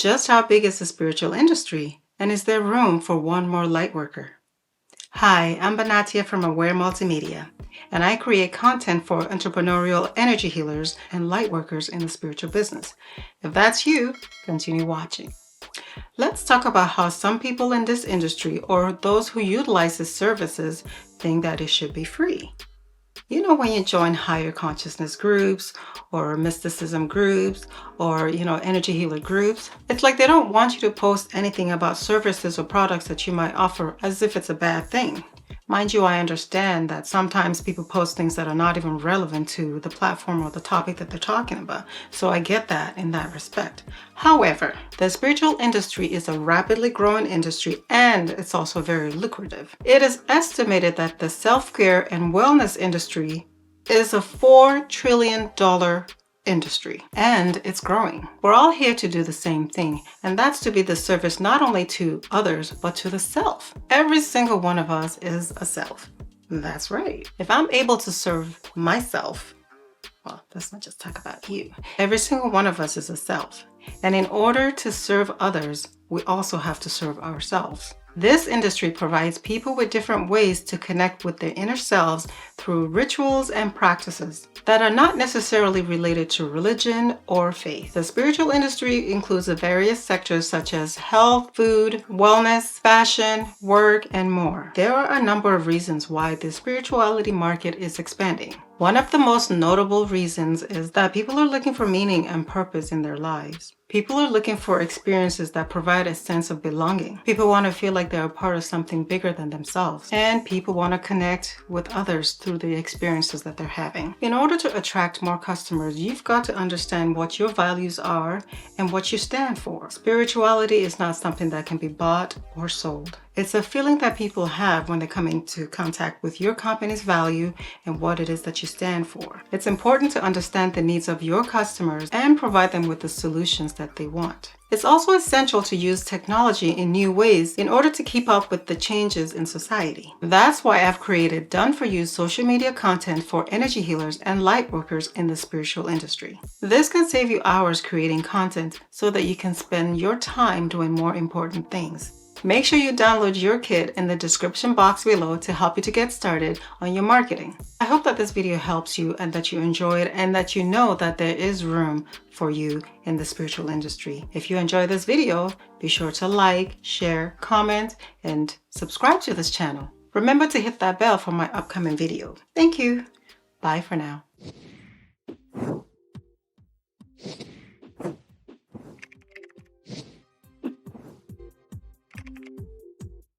Just how big is the spiritual industry? And is there room for one more lightworker? Hi, I'm Binahtiyah from Aware Multimedia, and I create content for entrepreneurial energy healers and lightworkers in the spiritual business. If that's you, continue watching. Let's talk about how some people in this industry or those who utilize the services think that it should be free. You know, when you join higher consciousness groups or mysticism groups or, energy healer groups, it's like they don't want you to post anything about services or products that you might offer as if it's a bad thing. Mind you, I understand that sometimes people post things that are not even relevant to the platform or the topic that they're talking about. So I get that in that respect. However, the spiritual industry is a rapidly growing industry and it's also very lucrative. It is estimated that the self-care and wellness industry is a $4 trillion industry, and it's growing. We're all here to do the same thing, and that's to be the service not only to others, but to the self. Every single one of us is a self. That's right. If I'm able to serve myself, well, let's not just talk about you. Every single one of us is a self. And in order to serve others, we also have to serve ourselves. This industry provides people with different ways to connect with their inner selves through rituals and practices that are not necessarily related to religion or faith. The spiritual industry includes the various sectors such as health, food, wellness, fashion, work, and more. There are a number of reasons why the spirituality market is expanding. One of the most notable reasons is that people are looking for meaning and purpose in their lives. People are looking for experiences that provide a sense of belonging. People want to feel like they're a part of something bigger than themselves. And people want to connect with others through the experiences that they're having. In order to attract more customers, you've got to understand what your values are and what you stand for. Spirituality is not something that can be bought or sold. It's a feeling that people have when they come into contact with your company's value and what it is that you stand for. It's important to understand the needs of your customers and provide them with the solutions that they want. It's also essential to use technology in new ways in order to keep up with the changes in society. That's why I've created done-for-you social media content for energy healers and lightworkers in the spiritual industry. This can save you hours creating content so that you can spend your time doing more important things. Make sure you download your kit in the description box below to help you to get started on your marketing. I hope that this video helps you and that you enjoy it and that you know that there is room for you in the spiritual industry. If you enjoy this video, be sure to like, share, comment, and subscribe to this channel. Remember to hit that bell for my upcoming video. Thank you. Bye for now.